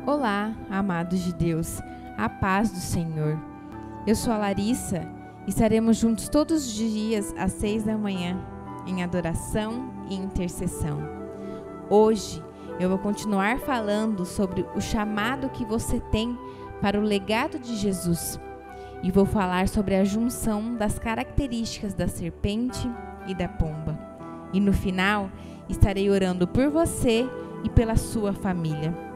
Olá, amados de Deus, a paz do Senhor. Eu sou a Larissa e estaremos juntos todos os dias às 6 da manhã, em adoração e intercessão. Hoje eu vou continuar falando sobre o chamado que você tem para o legado de Jesus e vou falar sobre a junção das características da serpente e da pomba. E no final estarei orando por você e pela sua família.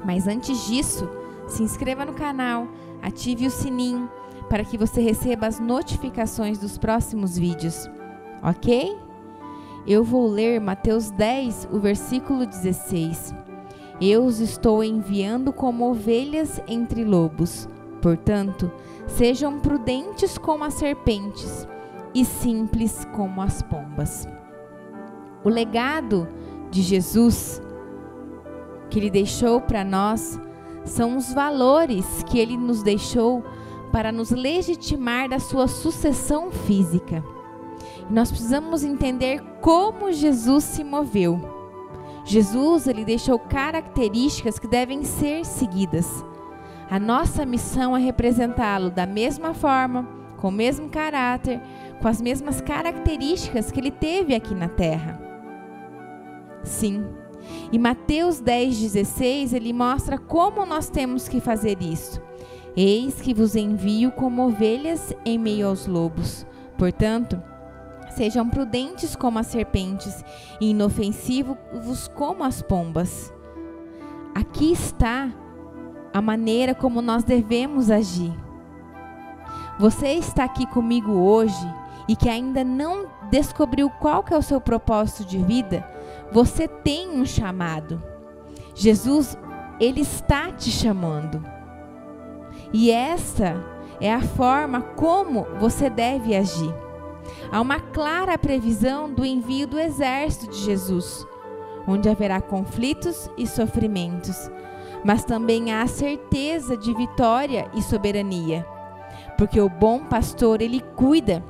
Mas antes disso, se inscreva no canal, ative o sininho para que você receba as notificações dos próximos vídeos, ok? Eu vou ler Mateus 10, o versículo 16. Eu os estou enviando como ovelhas entre lobos. Portanto, sejam prudentes como as serpentes e simples como as pombas. O legado de Jesus que Ele deixou para nós são os valores que Ele nos deixou para nos legitimar da sua sucessão física. E nós precisamos entender como Jesus se moveu. Jesus, Ele deixou características que devem ser seguidas. A nossa missão é representá-lo da mesma forma, com o mesmo caráter, com as mesmas características que Ele teve aqui na terra. Sim. E Mateus 10,16, ele mostra como nós temos que fazer isso. Eis que vos envio como ovelhas em meio aos lobos. Portanto, sejam prudentes como as serpentes e inofensivos como as pombas. Aqui está a maneira como nós devemos agir. Você está aqui comigo hoje e que ainda não descobriu qual que é o seu propósito de vida, você tem um chamado. Jesus, Ele está te chamando. E essa é a forma como você deve agir. Há uma clara previsão do envio do exército de Jesus, onde haverá conflitos e sofrimentos, mas também há a certeza de vitória e soberania, porque o bom pastor, ele cuida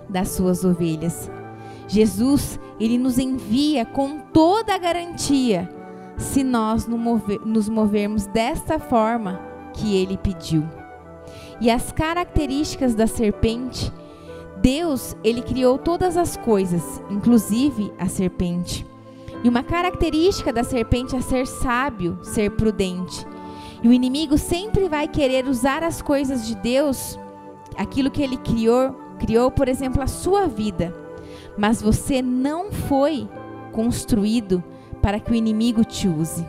das suas ovelhas. Jesus, Ele nos envia com toda a garantia, se nós nos movermos desta forma que Ele pediu. E as características da serpente, Deus, Ele criou todas as coisas, inclusive a serpente. E uma característica da serpente é ser sábio, ser prudente. E o inimigo sempre vai querer usar as coisas de Deus, aquilo que Ele criou, por exemplo, a sua vida. Mas você não foi construído para que o inimigo te use.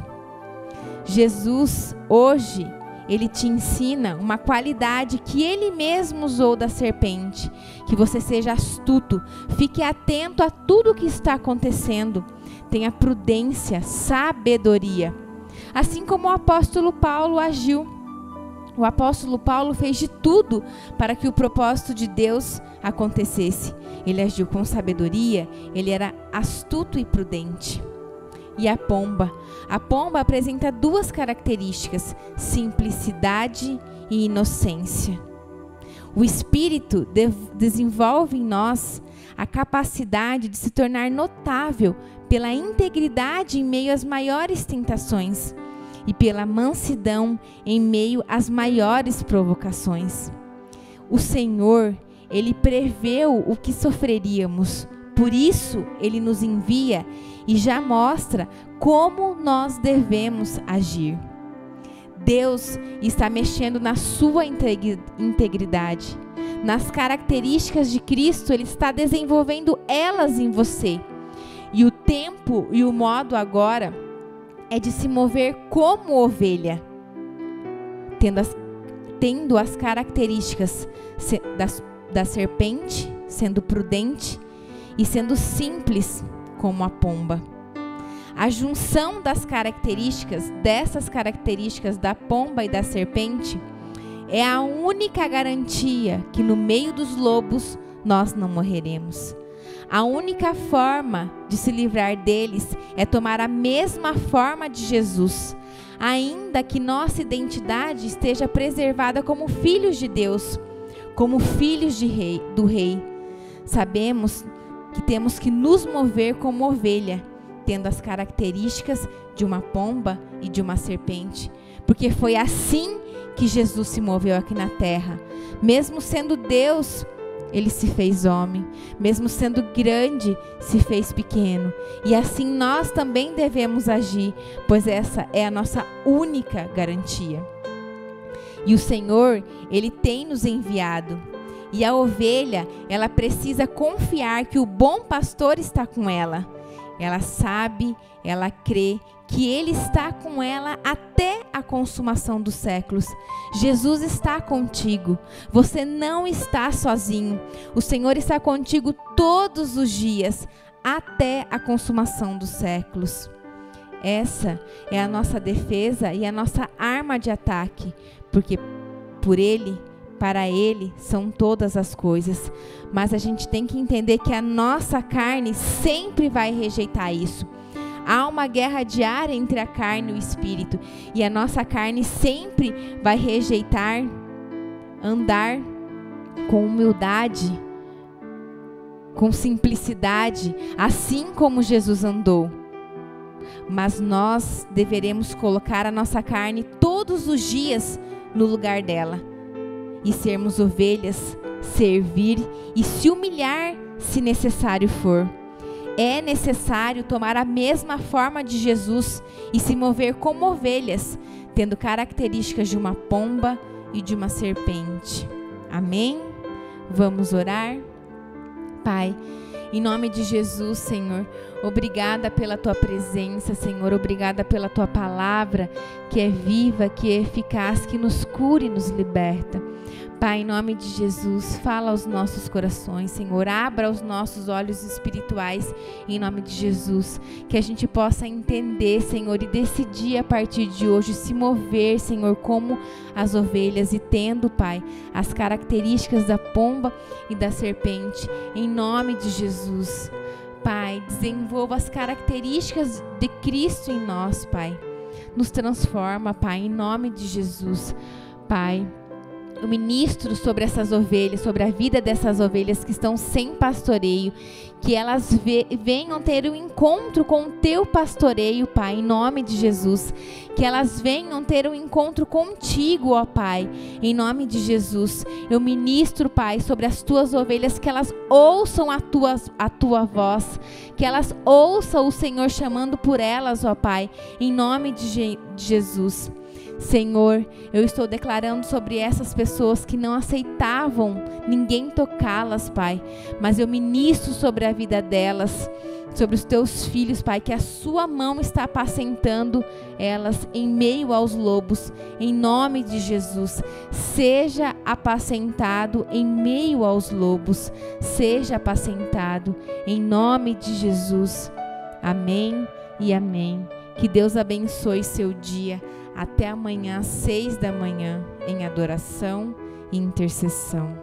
Jesus, hoje, Ele te ensina uma qualidade que Ele mesmo usou da serpente. Que você seja astuto, fique atento a tudo o que está acontecendo. Tenha prudência, sabedoria. Assim como o apóstolo Paulo agiu. O apóstolo Paulo fez de tudo para que o propósito de Deus acontecesse. Ele agiu com sabedoria, ele era astuto e prudente. E a pomba? A pomba apresenta duas características: simplicidade e inocência. O Espírito desenvolve em nós a capacidade de se tornar notável pela integridade em meio às maiores tentações e pela mansidão em meio às maiores provocações. O Senhor, Ele preveu o que sofreríamos, por isso Ele nos envia e já mostra como nós devemos agir. Deus está mexendo na sua integridade, nas características de Cristo, Ele está desenvolvendo elas em você. E o tempo e o modo agora é de se mover como ovelha, tendo as características da serpente, sendo prudente e sendo simples como a pomba. A junção dessas características da pomba e da serpente é a única garantia que no meio dos lobos nós não morreremos. A única forma de se livrar deles é tomar a mesma forma de Jesus, ainda que nossa identidade esteja preservada como filhos de Deus, como filhos do Rei. Sabemos que temos que nos mover como ovelha, tendo as características de uma pomba e de uma serpente, porque foi assim que Jesus se moveu aqui na terra. Mesmo sendo Deus, ele se fez homem. Mesmo sendo grande, se fez pequeno. E assim nós também devemos agir, pois essa é a nossa única garantia. E o Senhor, ele tem nos enviado. E a ovelha, ela precisa confiar que o bom pastor está com ela. Ela sabe, ela crê que Ele está com ela até a consumação dos séculos. Jesus está contigo. Você não está sozinho. O Senhor está contigo todos os dias, até a consumação dos séculos. Essa é a nossa defesa e a nossa arma de ataque, porque por Ele, para Ele, são todas as coisas. Mas a gente tem que entender que a nossa carne sempre vai rejeitar isso. Há uma guerra diária entre a carne e o espírito. E a nossa carne sempre vai rejeitar andar com humildade, com simplicidade, assim como Jesus andou. Mas nós deveremos colocar a nossa carne todos os dias no lugar dela. E sermos ovelhas, servir e se humilhar se necessário for. É necessário tomar a mesma forma de Jesus e se mover como ovelhas, tendo características de uma pomba e de uma serpente. Amém? Vamos orar? Pai, em nome de Jesus, Senhor, obrigada pela Tua presença, Senhor, obrigada pela Tua palavra, que é viva, que é eficaz, que nos cura e nos liberta. Pai, em nome de Jesus, fala aos nossos corações, Senhor, abra os nossos olhos espirituais, em nome de Jesus, que a gente possa entender, Senhor, e decidir a partir de hoje se mover, Senhor, como as ovelhas e tendo, Pai, as características da pomba e da serpente, em nome de Jesus. Pai, desenvolva as características de Cristo em nós, Pai. Nos transforma, Pai, em nome de Jesus. Pai, eu ministro sobre essas ovelhas, sobre a vida dessas ovelhas que estão sem pastoreio, que elas venham ter um encontro com o Teu pastoreio, Pai, em nome de Jesus. Que elas venham ter um encontro contigo, ó Pai, em nome de Jesus. Eu ministro, Pai, sobre as Tuas ovelhas, que elas ouçam a Tua voz, que elas ouçam o Senhor chamando por elas, ó Pai, em nome de Jesus. Senhor, eu estou declarando sobre essas pessoas que não aceitavam ninguém tocá-las, Pai, mas eu ministro sobre a vida delas, sobre os Teus filhos, Pai, que a Sua mão está apacentando elas em meio aos lobos, em nome de Jesus. Seja apacentado em meio aos lobos, seja apacentado em nome de Jesus. Amém e amém. Que Deus abençoe seu dia. Até amanhã, às 6 da manhã, em adoração e intercessão.